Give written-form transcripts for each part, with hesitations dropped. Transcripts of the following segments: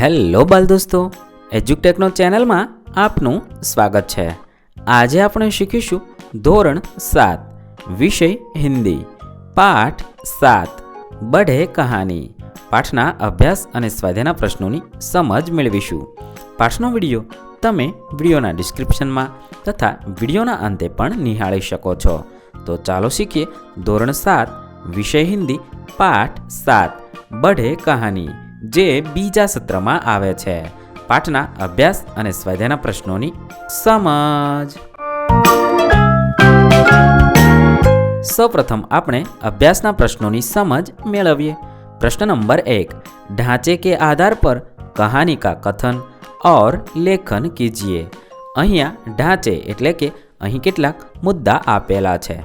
Hello બાલ દોસ્તો, એજ્યુટેકનો ચેનલમાં આપનું સ્વાગત છે। આજે આપણે શીખીશું ધોરણ 7 વિષય હિન્દી પાઠ 7 બઢે કહાની। પાઠના અભ્યાસ અને સ્વાધ્યાયના પ્રશ્નોની સમજ મેળવીશું। પાઠનો વિડીયો તમે વિડીયોના ડિસ્ક્રિપ્શનમાં તથા વિડીયોના અંતે પણ નિહાળી શકો છો। તો ચાલો શીખીએ ધોરણ 7 વિષય હિન્દી પાઠ 7 બઢે કહાની, જે બીજા સત્રમાં આવે છે। પાઠના અભ્યાસ અને સ્વાધ્યાયના પ્રશ્નોની સમજ। સૌપ્રથમ આપણે અભ્યાસના પ્રશ્નોની સમજ મેળવીએ। प्रश्न नंबर 1, ढांचे के आधार पर कहानी का कथन और लेखन कीजिए। अहिया ढांचे एटले के अहीं केटलाक मुद्दा आपेला छे।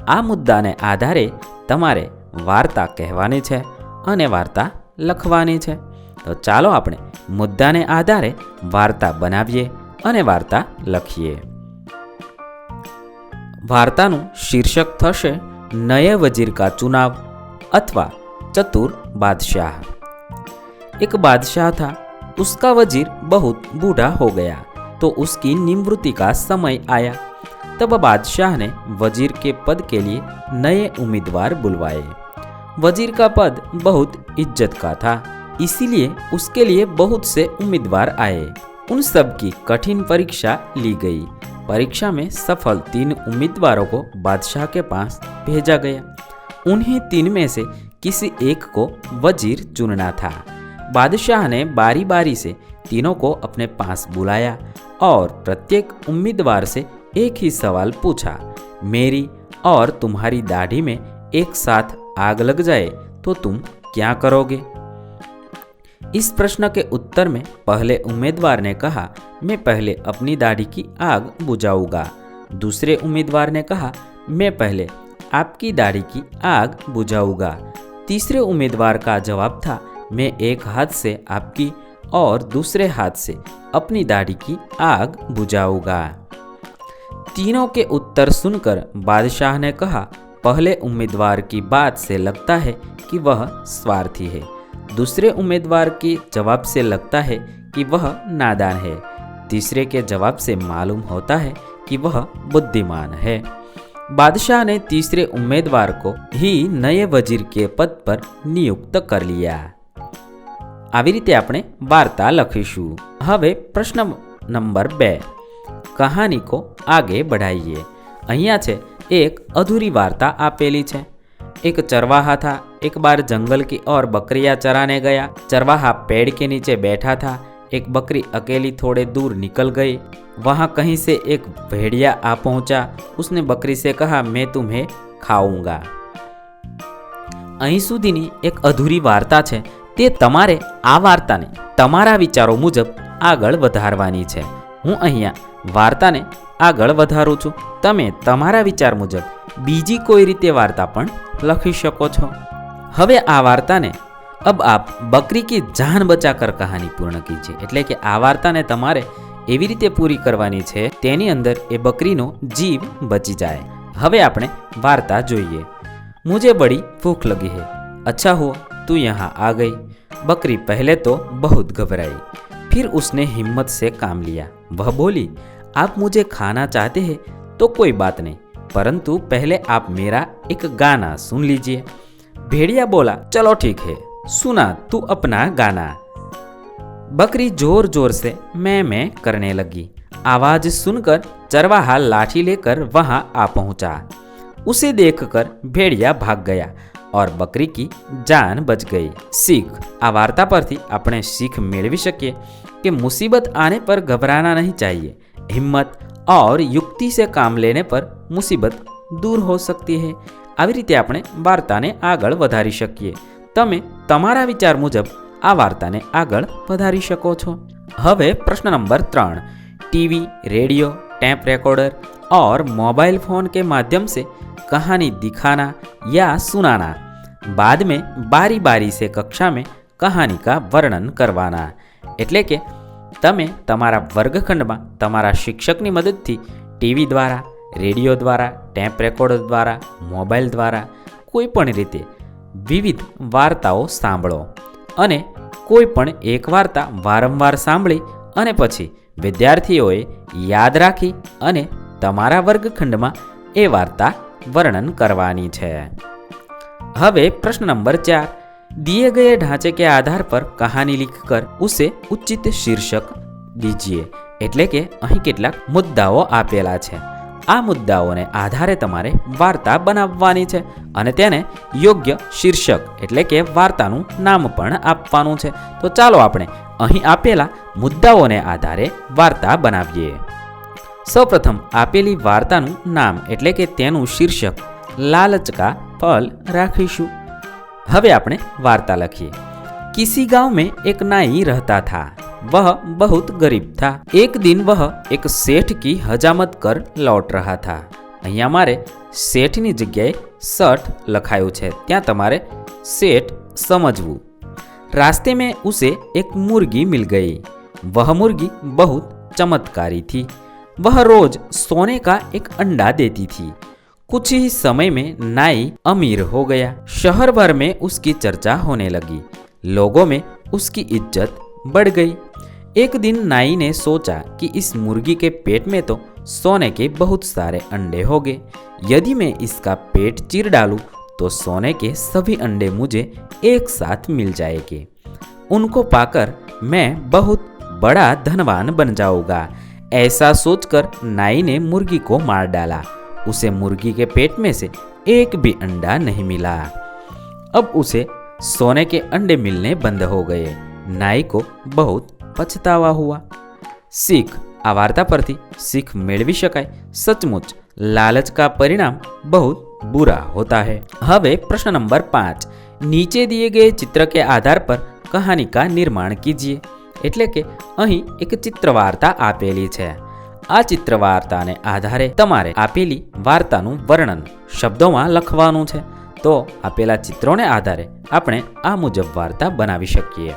आ मुद्दाने आधारे तमारे वार्ता कहेवानी छे अने वार्ता लखवानी छे। तो चालो आपणे मुद्दाने आधारे वार्ता बनावीए अने वार्ता लखीए। वार्तानुं शीर्षक थशे नए वजीर का चुनाव अथवा चतुर बादशाह। एक बादशाह था, उसका वजीर बहुत बूढ़ा हो गया तो उसकी निवृत्ति का समय आया। तब बादशाह ने वजीर के पद के लिए नए उम्मीदवार बुलवाए। वजीर का पद बहुत इज्जत का था, इसीलिए उसके लिए बहुत से उम्मीदवार आए। उन सब की कठिन परीक्षा ली गई। परीक्षा में सफल 3 उम्मीदवारों को बादशाह के पास भेजा गया। उन्हीं 3 में से किसी एक को वजीर चुनना था। बादशाह ने बारी बारी से तीनों को अपने पास बुलाया और प्रत्येक उम्मीदवार से एक ही सवाल पूछा, मेरी और तुम्हारी दाढ़ी में एक साथ आग लग जाए तो तुम क्या करोगे? इस प्रश्न के उत्तर में पहले उम्मीदवार ने कहा, मैं पहले अपनी दाढ़ी की आग बुझाऊंगा। दूसरे उम्मीदवार ने कहा, मैं पहले आपकी दाढ़ी की आग बुझाऊंगा। तीसरे उम्मीदवार का जवाब था, मैं एक हाथ से आपकी और दूसरे हाथ से अपनी दाढ़ी की आग बुझाऊंगा। तीनों के उत्तर सुनकर बादशाह ने कहा, पहले उम्मीदवार की बात से लगता है कि वह स्वार्थी है। दूसरे उम्मीदवार के जवाब से लगता है कि वह नादान है। तीसरे के जवाब से मालूम होता है कि वह बुद्धिमान है। बादशाह ने तीसरे उम्मीदवार को ही नए वजीर के पद पर नियुक्त कर लिया। આવી રીતે આપણે વાર્તા લખીશું। હવે પ્રશ્ન નંબર 2, કહાની કો આગે બઢાઈએ। અહીંયા છે એક અધૂરી વાર્તા આપેલી છે। एक चरवाहा था, एक बार जंगल की ओर बकरियां चराने गया। चरवाहा पेड़ के नीचे बैठा था। एक बकरी अकेली थोड़े दूर निकल गई। वहां कहीं से एक भेड़िया आ पहुंचा। उसने बकरी से कहा, मैं तुम्हें खाऊंगा। અહીં સુધીની એક અધૂરી વાર્તા છે, તે તમારે આ વાર્તાને તમારા વિચારો મુજબ આગળ વધારવાની છે। હું અહીંયા વાર્તાને આગળ વધારું છું, તમે તમારા વિચાર મુજબ બીજી કોઈ રીતે વાર્તા પણ લખી શકો છો। હવે આ વાર્તાને अब आप बकरी की जान बचाकर कहानी पूर्ण कीजिए। એટલે કે આ વાર્તાને તમારે એવી રીતે પૂરી કરવાની છે તેની અંદર એ બકરીનો જીવ બચી જાય। હવે આપણે વાર્તા જોઈએ। मुझे बड़ी भूख लगी है, अच्छा हुआ तू यहाँ आ गई। बकरी पहले तो बहुत घबराई, फिर उसने हिम्मत से काम लिया। वह बोली, आप मुझे खाना चाहते हैं तो कोई बात नहीं, परंतु पहले आप मेरा एक गाना सुन लीजिए। भेड़िया बोला, चलो ठीक है, सुना तू अपना गाना। बकरी जोर जोर से मैं करने लगी। आवाज सुनकर चरवाहा लाठी लेकर वहां आ पहुंचा। उसे देखकर भेड़िया भाग गया और बकरी की जान बच गई। सीख, आ वार्ता परथी આપણે सीख મેળવી શકીએ कि मुसीबत आने पर घबराना नहीं चाहिए। हिम्मत और युक्ति से काम लेने पर मुसीबत दूर हो सकती है। આવી રીતે આપણે વાર્તાને આગળ વધારી શકીએ। તમે તમારા વિચાર મુજબ આ વાર્તાને આગળ વધારી શકો છો। હવે પ્રશ્ન number 3, TV, radio, tape recorder और मोबाइल फ़ोन के माध्यम से कहानी दिखाना या सुनाना। बाद में बारी बारी से कक्षा में कहानी का वर्णन करवाना। એટલે કે તમે તમારા વર્ગખંડમાં તમારા શિક્ષકની મદદથી ટીવી દ્વારા, રેડિયો દ્વારા, ટેપ રેકોર્ડર દ્વારા, મોબાઈલ દ્વારા કોઈ પણ રીતે વિવિધ વાર્તાઓ સાંભળો અને કોઈ પણ એક વાર્તા વારંવાર સાંભળી અને પછી વિદ્યાર્થીઓએ યાદ રાખી અને તમારા વર્ગખંડમાં એ વાર્તા वर्णन करवानी है। હવે प्रश्न नंबर 4, दिए गए ढांचे के आधार पर कहानी लिखकर उसे उचित शीर्षक दीजिए। એટલે કે અહીં કેટલાક મુદ્દાઓ આપેલા છે। આ મુદ્દાઓને આધારે તમારે વાર્તા બનાવવાની છે અને તેને યોગ્ય શીર્ષક એટલે કે વાર્તાનું નામ પણ આપવાનું છે। તો ચાલો આપણે અહીં આપેલા મુદ્દાઓને આધારે વાર્તા બનાવીએ। સૌપ્રથમ આપેલી વાર્તાનું નામ એટલે કે તેનું શીર્ષક લાલચ કા ફલ રાખીશું। હવે આપણે વાર્તા લખીએ। किसी गांव में एक नाई रहता था। वह बहुत गरीब था। एक दिन वह एक सेठ की हजामत कर लौट रहा था। અહીંયા મારે શેઠની જગ્યાએ સઠ લખાયું છે, ત્યાં તમારે सेठ समझવું। रास्ते में उसे एक मुर्गी मिल गई। वह मुर्गी बहुत चमत्कारी थी। वह रोज सोने का एक अंडा देती थी। कुछ ही समय में नाई अमीर हो गया। शहर भर में उसकी चर्चा होने लगी। लोगों में उसकी इज्जत बढ़ गई। एक दिन नाई ने सोचा कि इस मुर्गी के पेट में तो सोने के बहुत सारे अंडे होंगे। यदि मैं इसका पेट चीर डालूं तो सोने के सभी अंडे मुझे एक साथ मिल जाएंगे। उनको पाकर मैं बहुत बड़ा धनवान बन जाऊंगा। ऐसा सोचकर नाई ने मुर्गी को मार डाला। उसे मुर्गी के पेट में से एक भी अंडा नहीं मिला। अब उसे सोने के अंडे मिलने बंद हो गए। नाई को बहुत पछतावा हुआ। सीख, आ वार्ता परथी सीख मेळवी शकाय। सचमुच लालच का परिणाम बहुत बुरा होता है। હવે प्रश्न नंबर 5, नीचे दिए गए चित्र के आधार पर कहानी का निर्माण कीजिए। એટલે કે અહીં એક ચિત્ર વાર્તા આપેલી છે। આ ચિત્ર વાર્તાને આધારે તમારે આપેલી વાર્તાનું વર્ણન શબ્દોમાં લખવાનું છે। તો આપેલા ચિત્રોને આધારે આપણે આ મુજબ વાર્તા બનાવી શકીએ।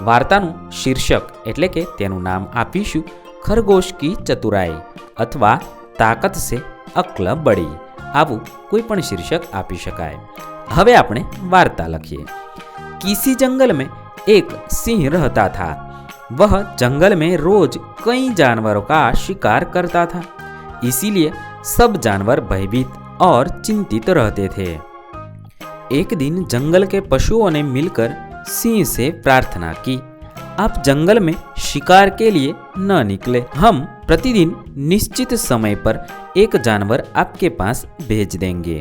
વાર્તાનું શીર્ષક એટલે કે તેનું નામ આપીશું ખરગોશ की चतुराई અથવા તાકત से અક્લ બળી। આવું કોઈ પણ શીર્ષક આપી શકાય। હવે આપણે વાર્તા લખીએ। किसी जंगल में एक सिंह रहता था। वह जंगल में रोज कई जानवरों का शिकार करता था। इसीलिए सब जानवर भयभीत और चिंतित रहते थे। एक दिन जंगल के पशुओं ने मिलकर सिंह से प्रार्थना की, आप जंगल में शिकार के लिए न निकले। हम प्रतिदिन निश्चित समय पर एक जानवर आपके पास भेज देंगे।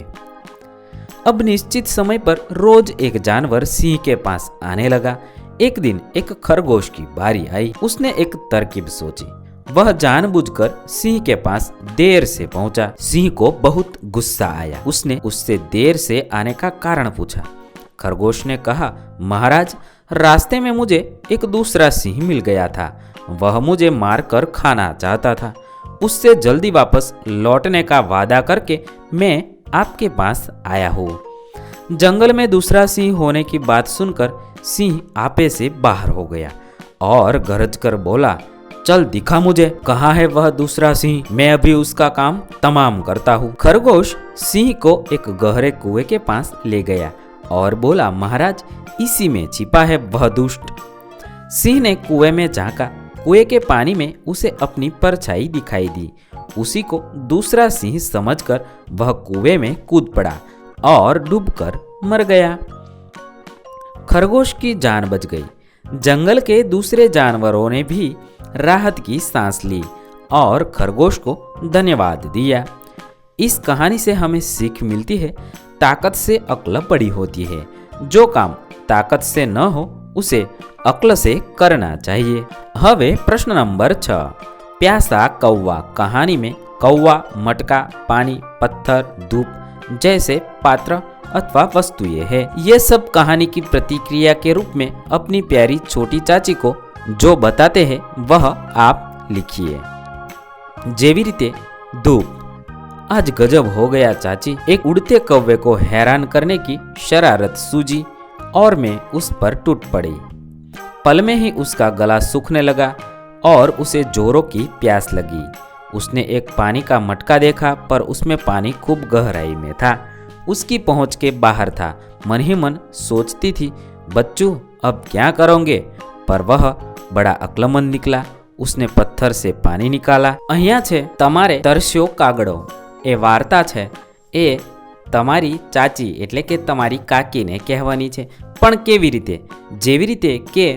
अब निश्चित समय पर रोज एक जानवर सिंह के पास आने लगा। एक दिन एक खरगोश की बारी आई। उसने एक तरकीब सोची। वह जानबूझकर सिंह के पास देर से पहुंचा। सिंह को बहुत गुस्सा आया। उसने उससे देर से आने का कारण पूछा। खरगोश ने कहा, महाराज, रास्ते में मुझे एक दूसरा सिंह मिल गया था। वह मुझे मारकर खाना चाहता था। उससे जल्दी वापस लौटने का वादा करके मैं आपके पास आया हूँ। जंगल में दूसरा सिंह होने की बात सुनकर सिंह आपे से बाहर हो गया और गरज कर बोला, चल दिखा मुझे, कहाँ है वह दूसरा सिंह? मैं अभी उसका काम तमाम करता हूँ। खरगोश सिंह को एक गहरे कुएं के पास ले गया और बोला, महाराज, इसी में छिपा है वह दुष्ट। सिंह ने कुएं में झांका। कुएं के पानी में उसे अपनी परछाई दिखाई दी। उसी को दूसरा सिंह समझकर वह कुएं में कूद पड़ा और डूबकर मर गया। खरगोश की जान बच गई। जंगल के दूसरे जानवरों ने भी राहत की सांस ली और खरगोश को धन्यवाद दिया। इस कहानी से हमें सीख मिलती है, ताकत से अक्ल बड़ी होती है। जो काम ताकत से न हो उसे अक्ल से करना चाहिए। હવે પ્રશ્ન નંબર 6, प्यासा कौवा। कहानी में कौवा, मटका, पानी, पत्थर, धूप जैसे पात्र अथवा वस्तुएं है। ये सब कहानी की प्रतिक्रिया के रूप में अपनी प्यारी छोटी चाची को जो बताते हैं वह आप लिखिए। जेवी रीते धूप। आज गजब हो गया चाची, एक उड़ते कौवे को हैरान करने की शरारत सूझी और मैं उस पर टूट पड़ी। पल में ही उसका गला सूखने लगा और उसे जोरों की प्यास लगी। उसने एक पानी का मटका देखा, पर उसमें पानी खूब गहराई में था, उसकी पहुंच के बाहर था। मन ही मन सोचती थी, बच्चू अब क्या करोगे? पर वह बड़ा अक्लमंद निकला। उसने पत्थर से पानी निकाला। અહીંયા છે તમારે તરસ્યો કાગડો. એ વાર્તા છે એ તમારી ચાચી એટલે કે તમારી કાકીને કહેવાની છે. પણ કેવી રીતે? જેવી રીતે કે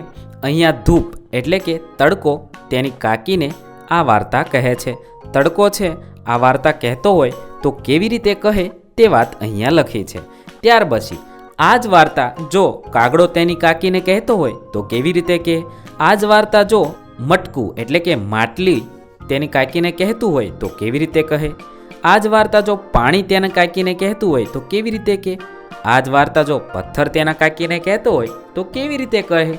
અહીંયા ધૂપ એટલે કે તડકો તેની કાકીને આ વાર્તા કહે છે. તડકો છે આ વાર્તા કહેતો હોય તો કેવી રીતે કહે તે વાત અહીંયા લખી છે. ત્યાર પછી આ જ વાર્તા જો કાગડો તેની કાકીને કહેતો હોય તો કેવી રીતે કહે? આ જ વાર્તા જો મટકું એટલે કે માટલી તેની કાકીને કહેતું હોય તો કેવી રીતે કહે? આ જ વાર્તા જો પાણી તેના કાકીને કહેતું હોય તો કેવી રીતે કહે? આ જ વાર્તા જો પથ્થર તેના કાકીને કહેતો હોય તો કેવી રીતે કહે?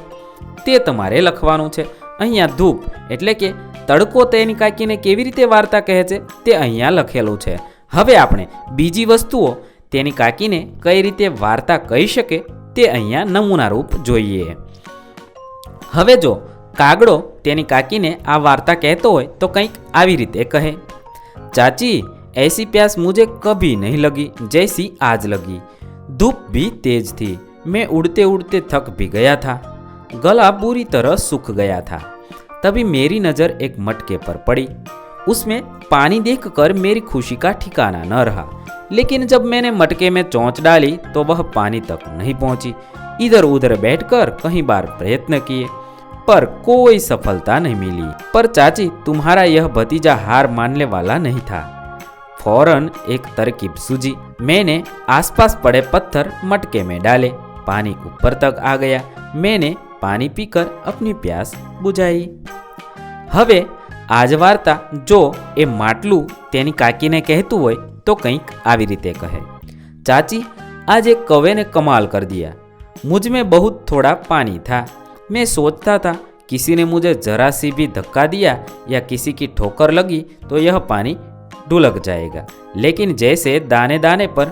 તે તમારે લખવાનું છે. અહીંયા ધૂપ એટલે કે તડકો તેની કાકીને કેવી રીતે વાર્તા કહે છે તે અહીંયા લખેલું છે. હવે આપણે બીજી વસ્તુઓ તેની કાકીને કઈ રીતે વાર્તા કહી શકે તે અહીંયા નમૂના રૂપ જોઈએ. હવે જો કાગડો તેની કાકીને આ વાર્તા કહેતો હોય તો કંઈક આવી રીતે કહે, ચાચી ऐसी प्यास मुझे कभी नहीं लगी जैसी आज लगी. धूप भी तेज थी, मैं उड़ते उड़ते थक भी गया था, गला बुरी तरह सूख गया था. तभी मेरी नज़र एक मटके पर पड़ी. उसमें पानी देखकर मेरी खुशी का ठिकाना न रहा. लेकिन जब मैंने मटके में चोंच डाली तो वह पानी तक नहीं पहुंची. इधर उधर बैठकर कई बार प्रयत्न किए पर कोई सफलता नहीं मिली. पर चाची तुम्हारा यह भतीजा हार मानने वाला नहीं था. फौरन एक तरकीब सूझी. मैंने आसपास पड़े पत्थर मटके में डाले. पानी ऊपर तक आ गया. मैंने पानी पीकर अपनी प्यास बुझाई. હવે આજ વાર્તા જો એ માટલું તેની કાકીને કહેતું હોય તો કંઈક આવી રીતે કહે, चाची आज एक कौवे ने कमाल कर दिया. मुझ में बहुत थोड़ा पानी था. मैं सोचता था किसी ने मुझे जरा सी भी धक्का दिया या किसी की ठोकर लगी तो यह पानी ढुलक जाएगा. लेकिन जैसे दाने दाने पर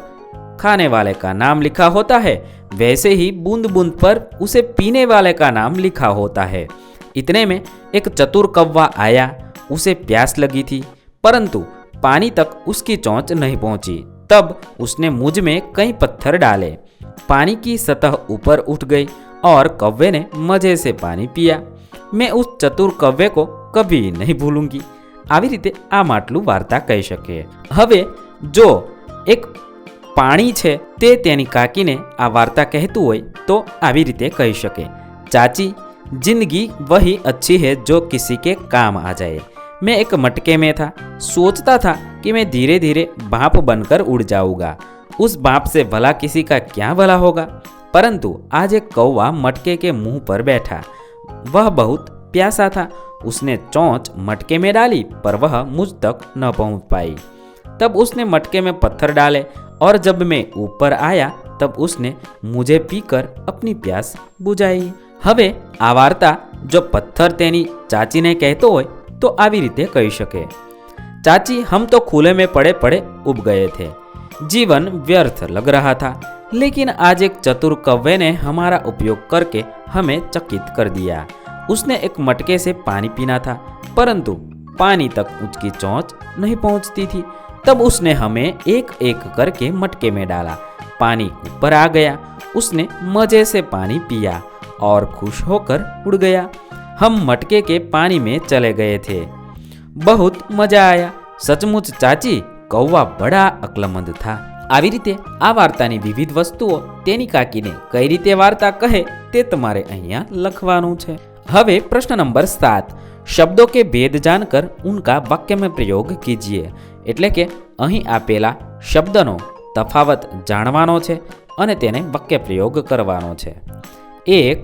खाने वाले का नाम लिखा होता है वैसे ही बूंद बूंद पर उसे पीने वाले का नाम लिखा होता है. इतने में एक चतुर कौवा आया. उसे प्यास लगी थी परंतु पानी तक उसकी चोंच नहीं पहुंची. तब उसने मुझ में कई पत्थर डाले. पानी की सतह ऊपर उठ गई और कौवे ने मजे से पानी पिया. मैं उस चतुर कौवे को कभी नहीं भूलूंगी. આવી રીતે આ માટલું વાર્તા કહી શકે. હવે જો એક પાણી છે તે તેની કાકીને આ વાર્તા કહેતું હોય તો આવી રીતે કહી શકે, चाची जिंदगी वही अच्छी है जो किसी के काम आ जाए. मैं एक मटके में था. सोचता था कि मैं धीरे धीरे भाप बनकर उड़ जाऊंगा. उस भाप से भला किसी का क्या भला होगा. परंतु आज एक कौवा मटके के मुंह पर बैठा. वह बहुत प्यासा था. उसने चोंच मटके में डाली पर वह मुझ तक न पहुंच पाई. तब उसने मटके में पत्थर डाले और जब मैं ऊपर आया तब उसने मुझे पीकर अपनी प्यास बुझाई. હવે આ વાર્તા જો પથ્થર તેની ચાચીને કહેતો હોય તો આવી રીતે કહી શકે, चाची हम तो खुले में पड़े पड़े उब गए थे. जीवन व्यर्थ लग रहा था. लेकिन आज एक चतुर कौवे ने हमारा उपयोग करके हमें चकित कर दिया. उसने एक मटके से पानी पीना था परंतु पानी तक उसकी चोंच नहीं पहुंचती थी. तब उसने हमें एक एक करके मटके में डाला. पानी ऊपर आ गया. उसने मजे से पानी पिया और खुश होकर उड़ गया. हम मटके के पानी में चले गए थे. बहुत मजा आया. सचमुच चाची कौवा बड़ा अक्लमंद था. આવી રીતે આ વાર્તાની વિવિધ વસ્તુઓ તેની કાકીને કઈ રીતે વાર્તા કહે તે તમારે અહીંયા લખવાનું છે. હવે પ્રશ્ન નંબર 7, શબ્દો કે ભેદ जानकर उनका वाक्य में प्रयोग कीजिए. એટલે કે અહીં આપેલા શબ્દનો તફાવત જાણવાનો છે અને તેને વાક્ય પ્રયોગ કરવાનો છે. એક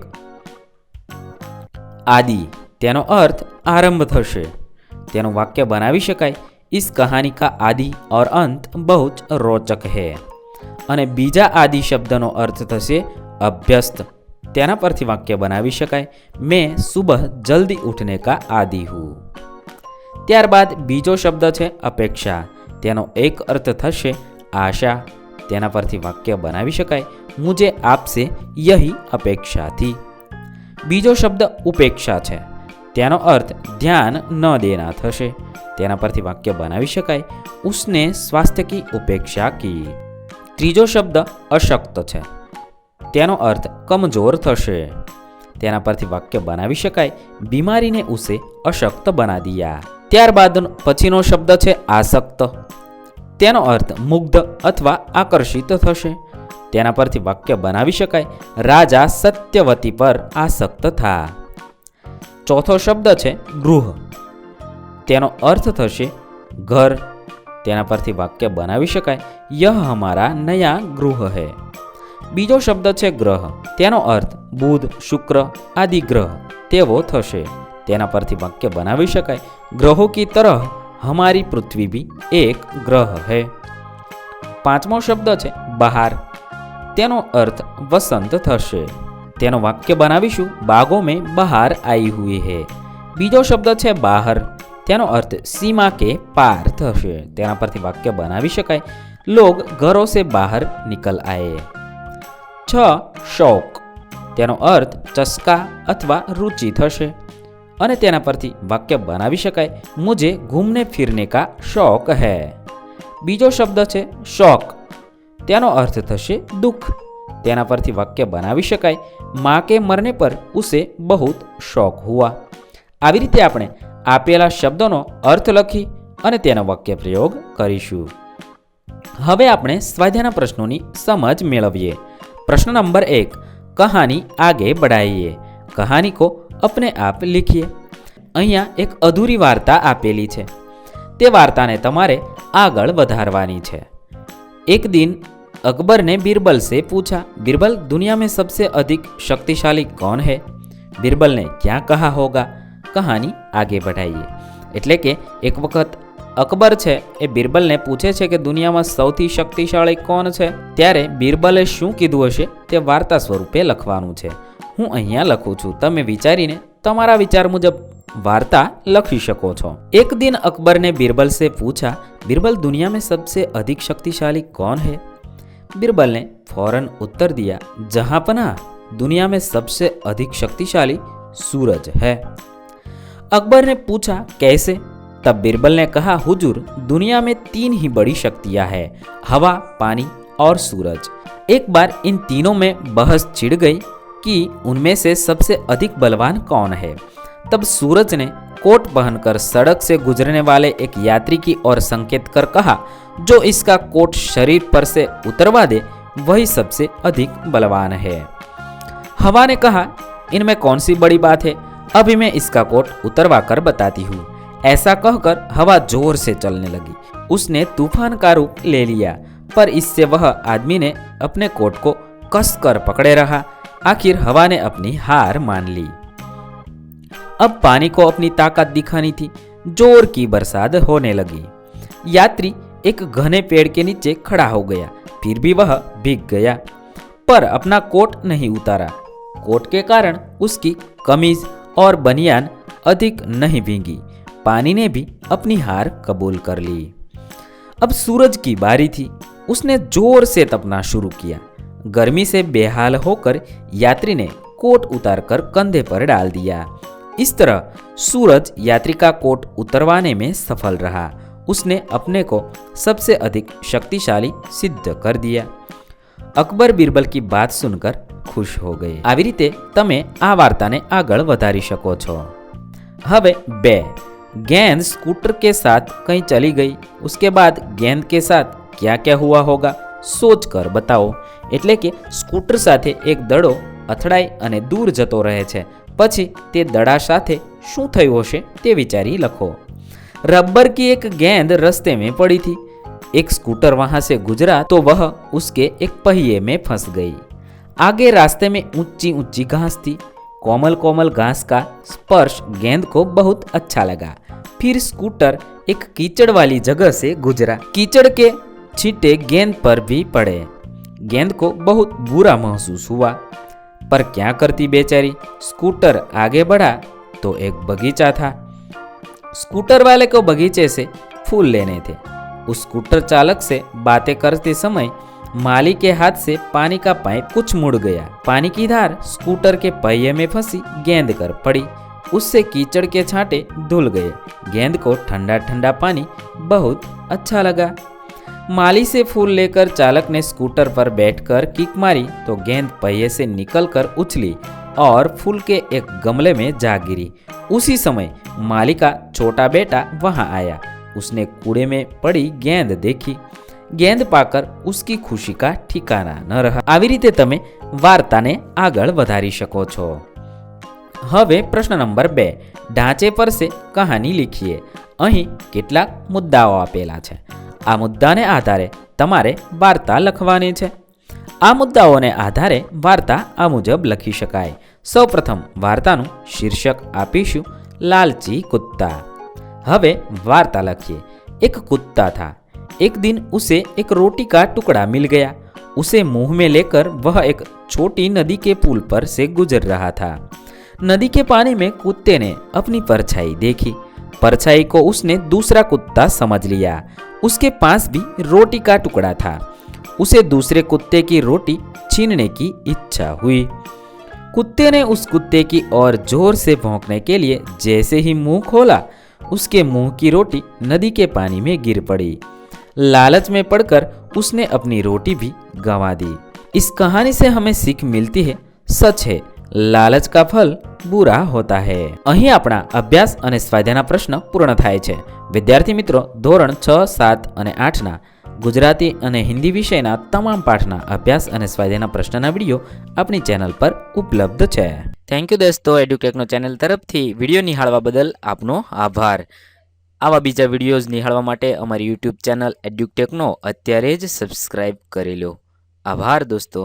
आदि તેનો અર્થ આરંભ થશે. તેનું વાક્ય બનાવી શકાય, इस कहानी का आदि और अंत बहुत रोचक है. અને બીજા આદि શબ્દનો અર્થ થશે અભ્યસ્ત. તેના પરથી વાક્ય બનાવી શકાય, मैं सुबह जल्दी उठने का आदि हूँ. ત્યારબાદ બીજો શબ્દ છે અપેક્ષા. તેનો એક અર્થ થશે આશા. તેના પરથી વાક્ય બનાવી શકાય, मुझे आपसे यही अपेक्षा थी. બીજો શબ્દ ઉપેક્ષા છે. તેનો અર્થ ધ્યાન ન દેના થશે. તેના પરથી વાક્ય બનાવી શકાય, उसने स्वास्थ्य की उपेक्षा की. ત્રીજો શબ્દ અશક્ત છે. તેનો અર્થ કમજોર થશે. તેના પરથી વાક્ય બનાવી શકાય, બીમારીને ઉસે અશક્ત બના દિયા. ત્યારબાદ પછીનો શબ્દ છે આસક્ત. તેનો અર્થ મુગ્ધ અથવા આકર્ષિત થશે. તેના પરથી વાક્ય બનાવી શકાય, રાજા સત્યવતી પર આસક્ત થા. ચોથો શબ્દ છે ગૃહ. તેનો અર્થ થશે ઘર. તેના પરથી વાક્ય બનાવી શકાય, યહ હમારા નયા ગૃહ હૈ. બીજો શબ્દ છે ગ્રહ. તેનો અર્થ બુધ, શુક્ર આદિ ગ્રહ તેવો થશે. તેના પરથી વાક્ય બનાવી શકાય, ગ્રહો કી તરહ હમારી પૃથ્વી ભી એક ગ્રહ હૈ. પાંચમો શબ્દ છે બહાર. તેનો અર્થ વસંત થશે. તેનો વાક્ય બનાવીશું, બાગો મેં બહાર આઈ હુઈ હૈ. બીજો શબ્દ છે બહાર. તેનો અર્થ સીમા કે પાર થશે. તેના પરથી વાક્ય બનાવી શકાય, લોગ ઘરો સે બહાર નિકલ આએ. 6. શોક. તેનો અર્થ ચસ્કા અથવા રુચિ થશે અને તેના પરથી વાક્ય બનાવી શકાય, મુझे ઘૂમને ફિરને કા શોક હૈ. બીજો શબ્દ છે શોક. તેનો અર્થ થશે દુઃખ. તેના પરથી વાક્ય બનાવી શકાય, માँ કે મરને પર ઉસે બહુત શોક હુઆ. આવી રીતે આપણે આપેલા શબ્દોનો અર્થ લખી અને તેનો વાક્ય પ્રયોગ કરીશું. હવે આપણે સ્વાધ્યાયના પ્રશ્નોની સમજ મેળવીએ. प्रश्न नंबर 1, कहानी आगे बढ़ाइए. कहानी को अपने आप लिखिए. અહીંયા એક અધૂરી વાર્તા આપેલી છે. તે વાર્તાને તમારે આગળ વધારવાની છે. एक दिन अकबर ने बीरबल से पूछा, बीरबल दुनिया में सबसे अधिक शक्तिशाली कौन है? बीरबल ने क्या कहा होगा? कहानी आगे बढ़ाइए. એટલે કે એક વખત અકબર છે એ બીરબલને પૂછે છે કે દુનિયામાં સૌથી શક્તિશાળી કોણ છે. ત્યારે બીરબલે શું કીધું હશે તે વાર્તા સ્વરૂપે લખવાનું છે. હું અહીંયા લખું છું, તમે વિચારીને તમારા વિચાર મુજબ वार्ता लखी सको छो. एक दिन अकबर ने बीरबल से पूछा, बीरबल दुनिया में सबसे अधिक शक्तिशाली कौन है? बीरबल ने फौरन उत्तर दिया, जहांपना दुनिया में सबसे अधिक शक्तिशाली सूरज है. अकबर ने पूछा, कैसे? तब बीरबल ने कहा, हुजूर दुनिया में 3 ही बड़ी शक्तियां हैं, हवा, पानी और सूरज. एक बार इन तीनों में बहस छिड़ गई कि उनमें से सबसे अधिक बलवान कौन है. तब सूरज ने कोट पहनकर सड़क से गुजरने वाले एक यात्री की ओर संकेत कर कहा, जो इसका कोट शरीर पर से उतरवा दे वही सबसे अधिक बलवान है. हवा ने कहा, इनमें कौन सी बड़ी बात है, अभी मैं इसका कोट उतरवा कर बताती हूँ. ऐसा कहकर हवा जोर से चलने लगी. उसने तूफान का रूप ले लिया, पर इससे वह आदमी ने अपने कोट को कसकर पकड़े रहा. आखिर हवा ने अपनी हार मान ली. अब पानी को अपनी ताकत दिखानी थी. जोर की बरसात होने लगी. यात्री एक घने पेड़ के नीचे खड़ा हो गया, फिर भी वह भीग गया, पर अपना कोट नहीं उतारा. कोट के कारण उसकी कमीज और बनियान अधिक नहीं भीगी. पानी ने भी अपनी हार कबूल कर ली. अब सूरज की बारी थी. उसने जोर से तपना शुरू किया. गर्मी से बेहाल होकर यात्री ने कोट उतारकर कंधे पर डाल दिया. इस तरह सूरज यात्री का कोट उतरवाने में सफल रहा. उसने अपने को सबसे अधिक शक्तिशाली सिद्ध कर दिया. अकबर बीरबल की बात सुनकर खुश हो गए. આવી રીતે તમે આ વાર્તાને આગળ વધારી શકો છો. હવે 2, गेंद स्कूटर के साथ कहीं चली गई, उसके बाद गेंद के साथ क्या क्या हुआ होगा, सोच कर बताओ. એટલે કે સ્કૂટર સાથે એક દડો અથડાઈ અને દૂર જતો રહે છે, પછી તે દડા સાથે શું થયું હશે તે વિચારી લખો. रबर की एक गेंद रास्ते में पड़ी थी. एक स्कूटर वहां से गुजरा तो वह उसके एक पहिए में फंस गई. आगे रास्ते में ऊंची ऊंची घास थी. कोमल कोमल घास का स्पर्श गेंद को बहुत अच्छा लगा. फिर स्कूटर एक कीचड़ वाली जगह से गुजरा. कीचड़ के छींटे गेंद पर भी पड़े. गेंद को बहुत बुरा महसूस हुआ, पर क्या करती बेचारी. स्कूटर आगे बढ़ा तो एक बगीचा था. स्कूटर वाले को बगीचे से फूल लेने थे. उस स्कूटर चालक से बातें करते समय माली के हाथ से पानी का पाइप कुछ मुड़ गया. पानी की धार स्कूटर के पहिए में फंसी गेंद कर पड़ी. उससे कीचड़ के छांटे धुल गए. गेंद को ठंडा ठंडा पानी बहुत अच्छा लगा. माली से फूल लेकर चालक ने स्कूटर पर बैठकर किक मारी तो गेंद पहिए से निकलकर उछली और फूल के एक गमले में जा गिरी। उसी समय माली का छोटा बेटा वहां आया। उसने कूड़े में पड़ी गेंद देखी। गेंद पाकर उसकी खुशी का ठिकाना न रहा। આવી રીતે તમે વાર્તાને આગળ વધારી શકો છો। હવે પ્રશ્ન નંબર 2, ઢાંચે પર સે કહાની લીખીએ। અહીં કેટલાક મુદ્દાઓ આપેલા છે। આ મુદ્દાને આધારે તમારે વાર્તા લખવાની છે। આ મુદ્દાઓને આધારે વાર્તા આ મુજબ લખી શકાય। સૌપ્રથમ વાર્તાનું શીર્ષક આપીશું લાલચી કુત્તા। હવે વાર્તા લખીએ। एक कुत्ता था। एक दिन उसे एक रोटी का टुकड़ा मिल गया। उसे मुंह में लेकर वह एक छोटी नदी के पुल पर से गुजर रहा था। नदी के पानी में कुत्ते ने अपनी परछाई देखी। परछाई को उसने दूसरा कुत्ता समझ लिया। उसके पास भी रोटी का टुकड़ा था। उसे दूसरे कुत्ते की रोटी छीनने की इच्छा हुई। कुत्ते ने उस कुत्ते की ओर जोर से भौंकने के लिए जैसे ही मुंह खोला, उसके मुंह की रोटी नदी के पानी में गिर पड़ी। लालच में पड़कर उसने अपनी रोटी भी गंवा दी। इस कहानी से हमें सीख मिलती है, सच है लालच का फल बुरा होता है। અહીં આપણા અભ્યાસ અને સ્વાધ્યાયના પ્રશ્ન પૂર્ણ થાય છે। વિદ્યાર્થી મિત્રો, ધોરણ 6, 7 અને 8ના ગુજરાતી અને હિન્દી વિષયના તમામ પાઠના અભ્યાસ અને સ્વાધ્યાયના પ્રશ્નના વિડીયો આપણી ચેનલ પર ઉપલબ્ધ છે। થેન્ક યુ દોસ્તો, એડ્યુટેકનો ચેનલ તરફથી વિડીયો નિહાળવા બદલ આપનો આભાર। આવા બીજા વિડીયોઝ નિહાળવા માટે અમારી યુટ્યુબ ચેનલ એડ્યુટેકનો અત્યારે જ સબસ્ક્રાઇબ કરી લો। આભાર દોસ્તો।